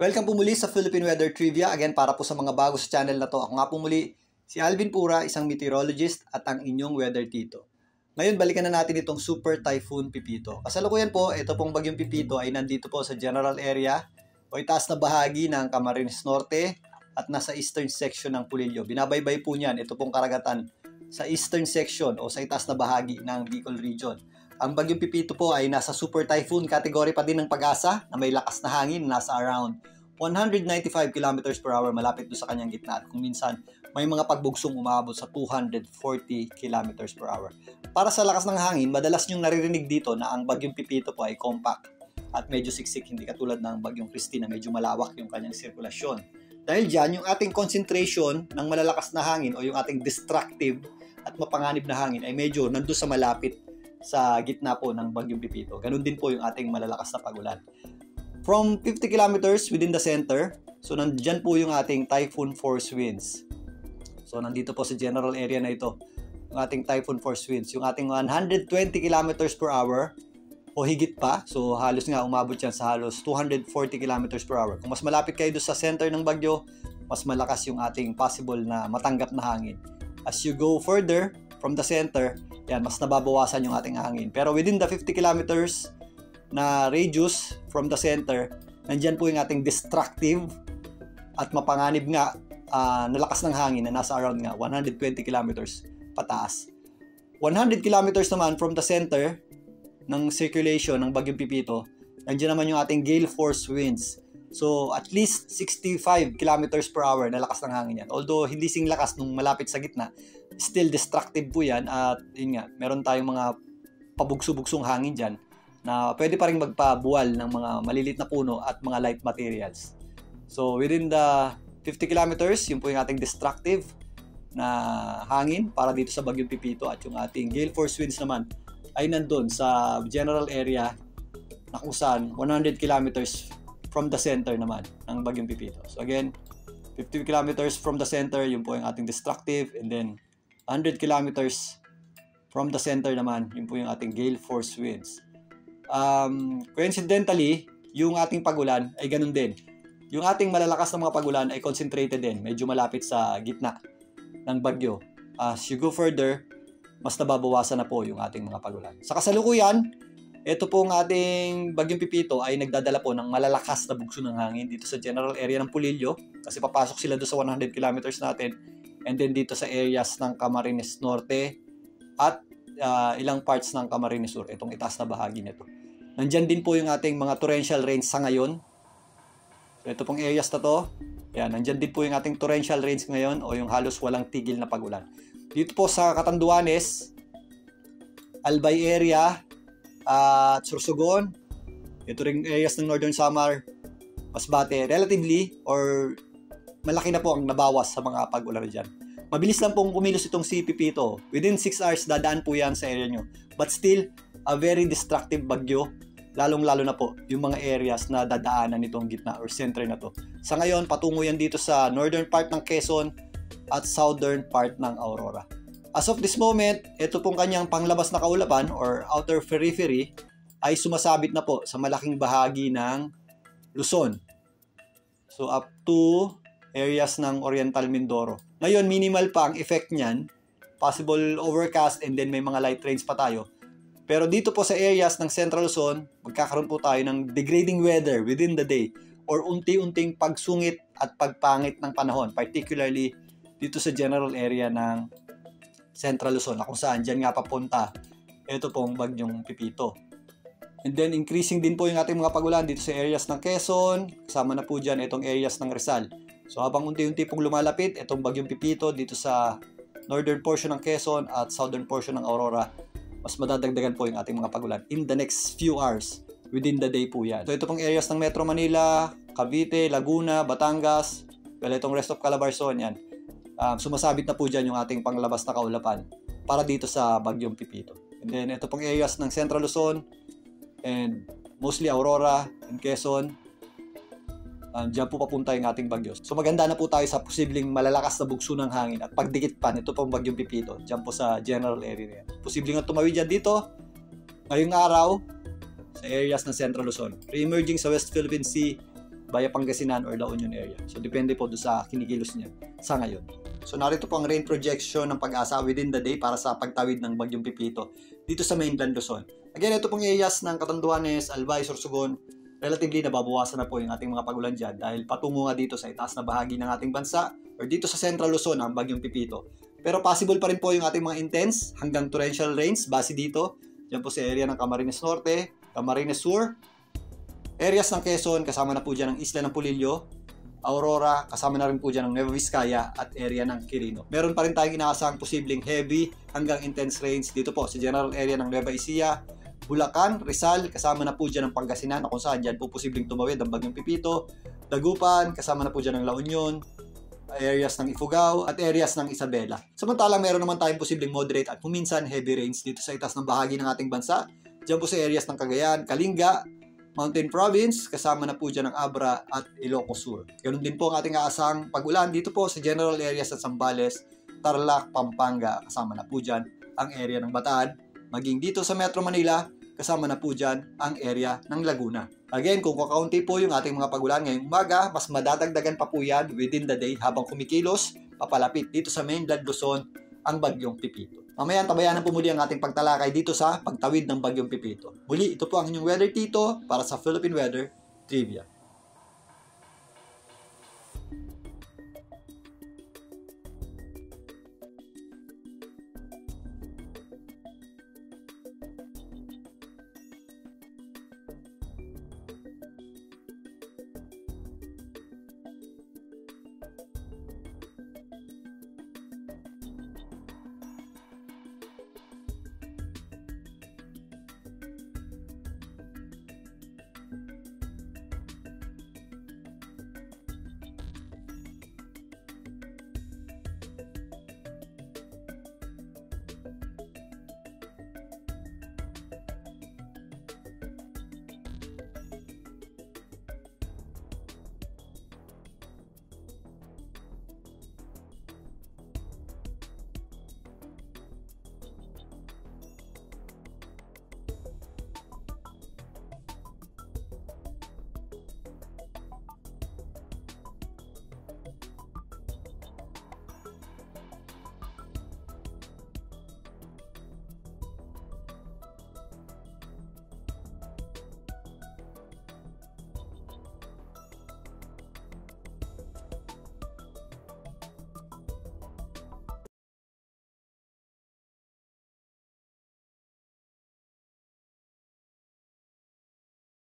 Welcome po muli sa Philippine Weather Trivia. Again, para po sa mga bago sa channel na to, ako nga po muli si Alvin Pura, isang meteorologist at ang inyong weather tito. Ngayon, balikan na natin itong Super Typhoon Pipito. Kasalukuyan po, ito pong bagyong Pipito ay nandito po sa general area o itaas na bahagi ng Camarines Norte at nasa eastern section ng Pulillo. Binabaybay po niyan, ito pong karagatan sa eastern section o sa itaas na bahagi ng Bicol Region. Ang bagyong Pipito po ay nasa Super Typhoon category pa din ng Pag-asa na may lakas na hangin, nasa around 195 km per hour malapit doon sa kanyang gitna. At kung minsan may mga pagbugsong umabot sa 240 km per hour. Para sa lakas ng hangin, madalas niyong naririnig dito na ang bagyong Pipito po ay compact at medyo siksik, hindi katulad ng bagyong Christine na medyo malawak yung kanyang sirkulasyon. Dahil dyan, yung ating concentration ng malalakas na hangin o yung ating destructive at mapanganib na hangin ay medyo nandun sa malapit sa gitna po ng bagyong Pipito. Ganun din po yung ating malalakas na pagulan. From 50 kilometers within the center, so nandyan po yung ating typhoon force winds. So nandito po sa general area na ito, yung ating typhoon force winds. Yung ating 120 kilometers per hour o higit pa, so halos nga umabot yan sa halos 240 kilometers per hour. Kung mas malapit kayo doon sa center ng bagyo, mas malakas yung ating possible na matanggap na hangin. As you go further from the center, yan, mas nababawasan yung ating hangin. Pero within the 50 kilometers na radius from the center, nandyan po yung ating destructive at mapanganib nga nalakas ng hangin na nasa around nga 120 kilometers pataas. 100 kilometers naman from the center ng circulation ng bagyong Pipito, nandyan naman yung ating gale force winds. So at least 65 kilometers per hour na lakas ng hangin yan. Although hindi sing lakas nung malapit sa gitna, still destructive po yan. At yun nga, meron tayong mga pabugso-bugsong hangin dyan na pwede pa rin magpabuwal ng mga malilit na puno at mga light materials. So within the 50 kilometers, yun po yung ating destructive na hangin para dito sa bagyong Pipito, at yung ating gale force winds naman ay nandun sa general area na kung saan 100 kilometers from the center naman ng bagyong Pipito. So again, 50 kilometers from the center, yun po yung ating destructive, and then 100 kilometers from the center naman, yun po yung ating gale force winds. Coincidentally, yung ating pagulan ay ganun din. Yung ating malalakas na mga pagulan ay concentrated din, medyo malapit sa gitna ng bagyo. As you go further, mas nababawasan na po yung ating mga pagulan. Sa kasalukuyan, ito pong ating bagyong Pipito ay nagdadala po ng malalakas na bugso ng hangin dito sa general area ng Pulillo, kasi papasok sila doon sa 100 kilometers natin, and then dito sa areas ng Camarines Norte at ilang parts ng Camarines Sur, itong itaas na bahagi nito. Nandyan din po yung ating mga torrential rains sa ngayon. So ito pong areas na to, yan, nandyan din po yung ating torrential rains ngayon o yung halos walang tigil na pagulan. Dito po sa Catanduanes, Albay area, at Sorsogon, ito ring areas ng Northern Samar, Masbate, relatively or malaki na po ang nabawas sa mga pag-ulan dyan. Mabilis lang pong kumilos itong si Pipito. Within 6 hours, dadaan po yan sa area nyo. But still, a very destructive bagyo, lalong-lalo na po yung mga areas na dadaanan nitong gitna or center na to. Sa ngayon, patungo yan dito sa northern part ng Quezon at southern part ng Aurora. As of this moment, ito pong kanyang panglabas na kaulapan or outer periphery ay sumasabit na po sa malaking bahagi ng Luzon. So up to areas ng Oriental Mindoro. Ngayon, minimal pa ang effect niyan. Possible overcast and then may mga light rains pa tayo. Pero dito po sa areas ng Central Luzon, magkakaroon po tayo ng degrading weather within the day or unti-unting pagsungit at pagpangit ng panahon, particularly dito sa general area ng Central Luzon, na kung saan dyan nga papunta ito pong bagyong Pipito. And then increasing din po yung ating mga pagulan dito sa areas ng Quezon, kasama na po dyan itong areas ng Rizal. So habang unti-unti pong lumalapit itong bagyong Pipito dito sa northern portion ng Quezon at southern portion ng Aurora, mas madadagdagan po yung ating mga pagulan in the next few hours, within the day po yan. So ito pong areas ng Metro Manila, Cavite, Laguna, Batangas, well, itong rest of Calabarzon, yan. Sumasabit na po dyan yung ating panglabas na kaulapan para dito sa bagyong Pipito. And then ito pong areas ng Central Luzon and mostly Aurora and Quezon, dyan po papunta yung ating bagyo. So maganda na po tayo sa posibleng malalakas na bugso ng hangin at pagdikit pa nito pong bagyong Pipito dyan po sa general area. Posibleng nga tumawid dyan dito ngayong araw sa areas ng Central Luzon, re-emerging sa West Philippine Sea via Pangasinan or La Union area. So depende po doon sa kinikilos niya sa ngayon. So narito po ang rain projection ng Pag-asa within the day para sa pagtawid ng Bagyong Pipito dito sa mainland Luzon. Again, ito pong areas ng Catanduanes, Albay, Sorsogon, relatively nababawasan na po yung ating mga pagulan dyan dahil patungo nga dito sa itaas na bahagi ng ating bansa or dito sa Central Luzon ang Bagyong Pipito. Pero possible pa rin po yung ating mga intense hanggang torrential rains base dito. Diyan po sa area ng Camarines Norte, Camarines Sur, areas ng Quezon, kasama na po dyan ang Isla ng Pulillo, Aurora, kasama na rin po dyan ang Nueva Vizcaya at area ng Quirino. Meron pa rin tayong inaasahang posibleng heavy hanggang intense rains dito po sa general area ng Nueva Ecija, Bulacan, Rizal, kasama na po dyan ang Pangasinan na kung saan dyan po posibleng tumawid ang Bagyong Pipito, Dagupan, kasama na po dyan ang La Union, areas ng Ifugao at areas ng Isabela. Samantalang meron naman tayong posibleng moderate at kuminsan heavy rains dito sa itaas ng bahagi ng ating bansa. Diyan po sa areas ng Cagayan, Kalinga, Mountain Province, kasama na po dyan ang Abra at Ilocos Sur. Ganun din po ang ating aasahang pag-ulan dito po sa general areas at Zambales, Tarlac, Pampanga, kasama na po dyan ang area ng Bataan. Maging dito sa Metro Manila, kasama na po dyan ang area ng Laguna. Again, kung kakaunti po yung ating mga pag-ulan ngayong umaga, mas madadagdagan pa po yan within the day habang kumikilos, papalapit dito sa mainland Luzon ang Bagyong Pipito. Mamaya tabayanan po muli ang ating pagtalakay dito sa pagtawid ng Bagyong Pipito. Muli, ito po ang inyong Weather Tito para sa Philippine Weather Trivia.